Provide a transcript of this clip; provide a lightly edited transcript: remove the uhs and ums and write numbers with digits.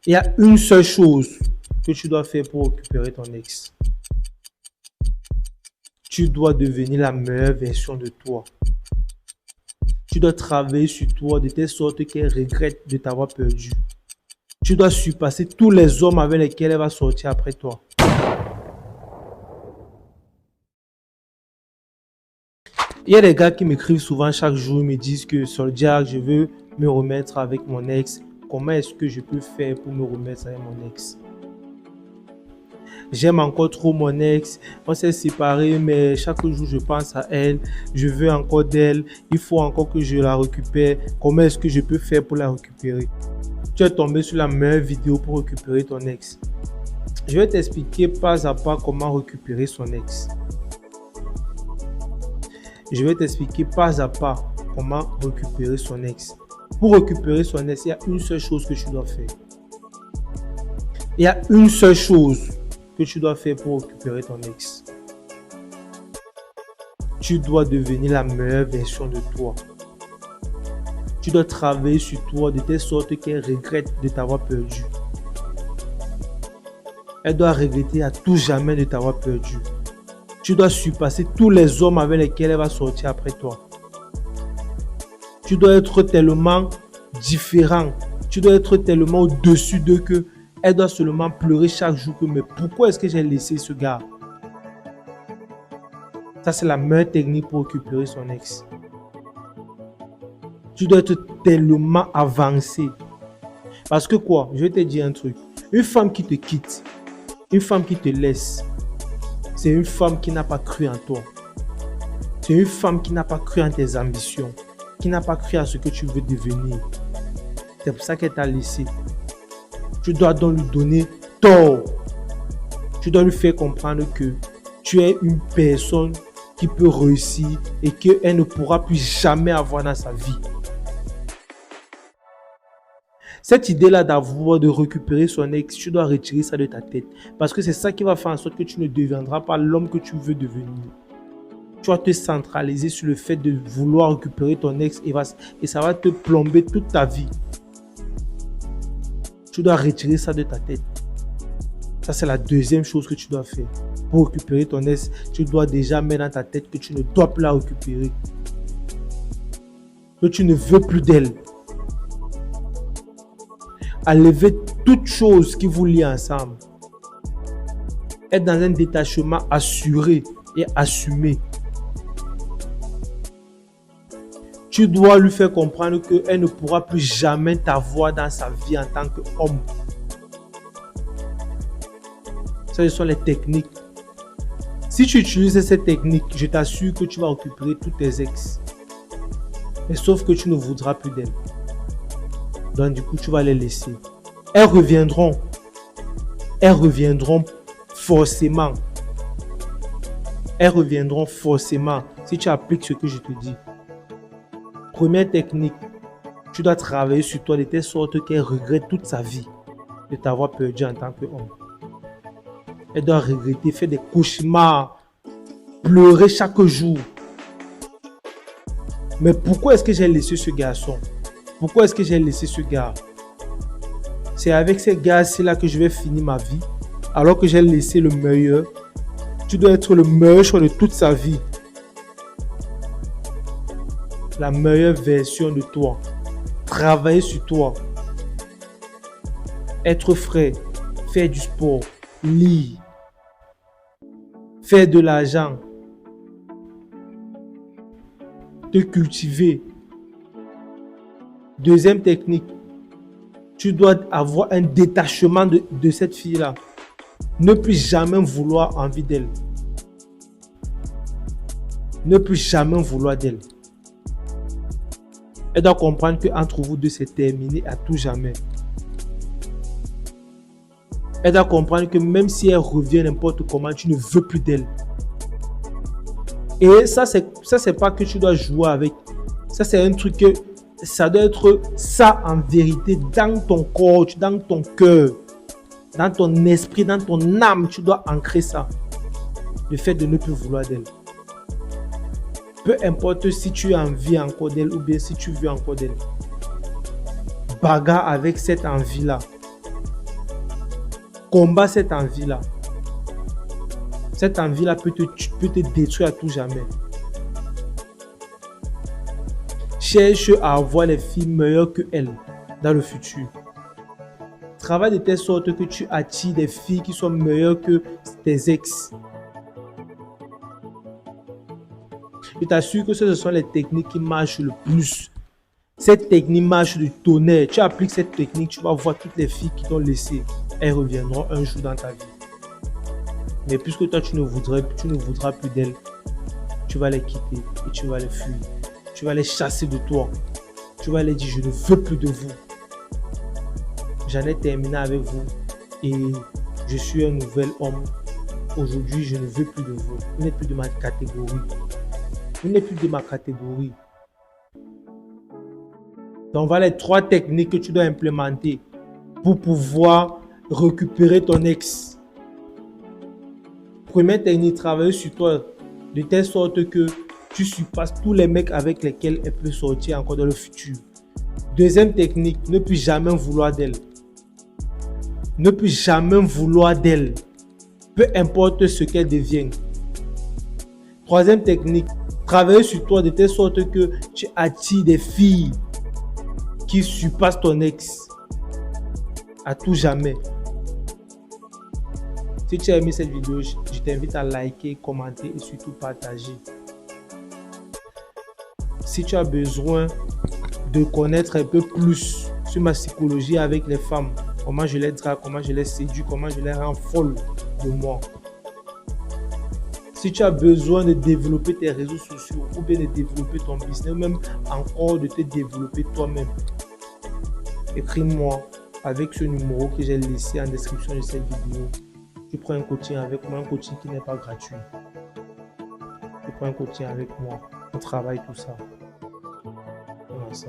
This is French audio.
Il y a une seule chose que tu dois faire pour récupérer ton ex. Tu dois devenir la meilleure version de toi. Tu dois travailler sur toi de telle sorte qu'elle regrette de t'avoir perdu. Tu dois surpasser tous les hommes avec lesquels elle va sortir après toi. Il y a des gars qui m'écrivent souvent chaque jour, ils me disent que Soldier, je veux me remettre avec mon ex. Comment est-ce que je peux faire pour me remettre avec mon ex? J'aime encore trop mon ex, on s'est séparés, mais chaque jour je pense à elle, je veux encore d'elle, il faut encore que je la récupère. Comment est-ce que je peux faire pour la récupérer? Tu es tombé sur la meilleure vidéo pour récupérer ton ex. Je vais t'expliquer pas à pas comment récupérer son ex. Je vais t'expliquer pas à pas comment récupérer son ex. Pour récupérer son ex, il y a une seule chose que tu dois faire. Il y a une seule chose que tu dois faire pour récupérer ton ex. Tu dois devenir la meilleure version de toi. Tu dois travailler sur toi de telle sorte qu'elle regrette de t'avoir perdu. Elle doit regretter à tout jamais de t'avoir perdu. Tu dois surpasser tous les hommes avec lesquels elle va sortir après toi. Tu dois être tellement différent. Tu dois être tellement au-dessus d'eux que elle doit seulement pleurer chaque jour que mais pourquoi est-ce que j'ai laissé ce gars? Ça, c'est la meilleure technique pour récupérer son ex. Tu dois être tellement avancé. Parce que quoi? Je vais te dire un truc. Une femme qui te quitte, une femme qui te laisse, c'est une femme qui n'a pas cru en toi. C'est une femme qui n'a pas cru en tes ambitions, qui n'a pas cru à ce que tu veux devenir. C'est pour ça qu'elle t'a laissé. Tu dois donc lui donner tort. Tu dois lui faire comprendre que tu es une personne qui peut réussir et qu'elle ne pourra plus jamais avoir dans sa vie. Cette idée-là de récupérer son ex, tu dois retirer ça de ta tête. Parce que c'est ça qui va faire en sorte que tu ne deviendras pas l'homme que tu veux devenir. Tu vas te centraliser sur le fait de vouloir récupérer ton ex et ça va te plomber toute ta vie. Tu dois retirer ça de ta tête. Ça, c'est la deuxième chose que tu dois faire. Pour récupérer ton ex, tu dois déjà mettre dans ta tête que tu ne dois plus la récupérer. Que tu ne veux plus d'elle. Enlever toute chose qui vous lie ensemble. Être dans un détachement assuré et assumé. Tu dois lui faire comprendre qu'elle ne pourra plus jamais t'avoir dans sa vie en tant qu'homme. Ça, ce sont les techniques. Si tu utilises ces techniques, je t'assure que tu vas récupérer tous tes ex. Mais sauf que tu ne voudras plus d'elles. Donc du coup, tu vas les laisser. Elles reviendront. Elles reviendront forcément. Elles reviendront forcément si tu appliques ce que je te dis. Première technique, tu dois travailler sur toi de telle sorte qu'elle regrette toute sa vie de t'avoir perdu en tant qu'homme. Elle doit regretter, faire des cauchemars, pleurer chaque jour. Mais pourquoi est-ce que j'ai laissé ce garçon? Pourquoi est-ce que j'ai laissé ce gars? C'est avec ces gars-ci là que je vais finir ma vie, alors que j'ai laissé le meilleur. Tu dois être le meilleur choix de toute sa vie. La meilleure version de toi. Travailler sur toi. Être frais. Faire du sport. Lire. Faire de l'argent. Te cultiver. Deuxième technique. Tu dois avoir un détachement de cette fille-là. Ne plus jamais vouloir envie d'elle. Ne plus jamais vouloir d'elle. Elle doit comprendre qu'entre vous deux, c'est terminé à tout jamais. Elle doit comprendre que même si elle revient n'importe comment, tu ne veux plus d'elle. Et ça, c'est pas que tu dois jouer avec. Ça, c'est un truc que ça doit être ça en vérité dans ton corps, dans ton cœur, dans ton esprit, dans ton âme. Tu dois ancrer ça. Le fait de ne plus vouloir d'elle. Peu importe si tu as envie encore d'elle ou bien si tu veux encore d'elle. Bagarre avec cette envie-là. Combat cette envie-là. Cette envie-là peut te détruire à tout jamais. Cherche à avoir les filles meilleures que elle dans le futur. Travaille de telle sorte que tu attires des filles qui sont meilleures que tes ex. Je t'assure que ce sont les techniques qui marchent le plus. Cette technique marche du tonnerre. Tu appliques cette technique, tu vas voir toutes les filles qui t'ont laissé. Elles reviendront un jour dans ta vie. Mais puisque toi, tu ne voudras plus d'elles, tu vas les quitter et tu vas les fuir. Tu vas les chasser de toi. Tu vas les dire, je ne veux plus de vous. J'en ai terminé avec vous et je suis un nouvel homme. Aujourd'hui, je ne veux plus de vous. Vous n'êtes plus de ma catégorie. Vous n'êtes plus de ma catégorie. Donc voilà les 3 techniques que tu dois implémenter pour pouvoir récupérer ton ex. Première technique, travailler sur toi de telle sorte que tu surpasses tous les mecs avec lesquels elle peut sortir encore dans le futur. Deuxième technique, ne plus jamais vouloir d'elle. Ne plus jamais vouloir d'elle, peu importe ce qu'elle devient. Troisième technique, travailler sur toi de telle sorte que tu attires des filles qui surpassent ton ex à tout jamais. Si tu as aimé cette vidéo, je t'invite à liker, commenter et surtout partager. Si tu as besoin de connaître un peu plus sur ma psychologie avec les femmes, comment je les drague, comment je les séduis, comment je les rends folles de moi. Si tu as besoin de développer tes réseaux sociaux ou bien de développer ton business, ou même encore de te développer toi-même, écris-moi avec ce numéro que j'ai laissé en description de cette vidéo. Tu prends un coaching avec moi, un coaching qui n'est pas gratuit. Tu prends un coaching avec moi, on travaille tout ça. Voilà ça.